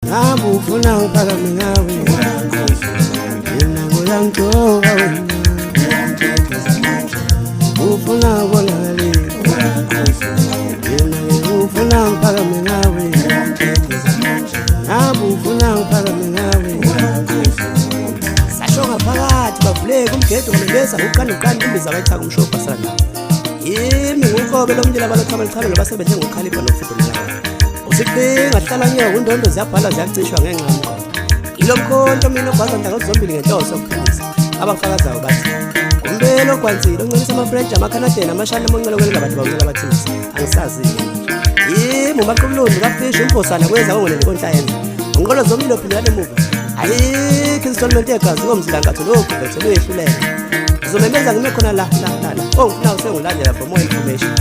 Ufuna ngiphakame ngawe mina ngiyangcoka wena ufuna ubonakale mina ufuna ngiphakame ngawe ufuna ngiphakame ngawe sasho ngaphakathi bavuleka umgedo ngileza uqanda imbiza abayithaka umshopha sana yimi nguqobe lomndlela balokhamalichalo labasebenze ngokhalipha nokufudumela usiqinga hlala nyewe undondo ziyabhala ziyacishwa ngenxa ilo mkhonto mina obhaza ndaka zombili ngenhloso yokukhanyisa abafakazayo bathi umbelo ogwanzile oncelisa amafrench amakhanadeni amashana amoncelo kwelingabantu bawuncela bathingisa angisazi-ke yimi umaqubulundi kafishi umphosana kweza kongonele konhlayena unqolo zombili ophindela emuva ayikho insitolment yegazi komzilangatho lokhu bethe luyehlulela ngizomemeza ngime khona la ongifuna usengulandela for more information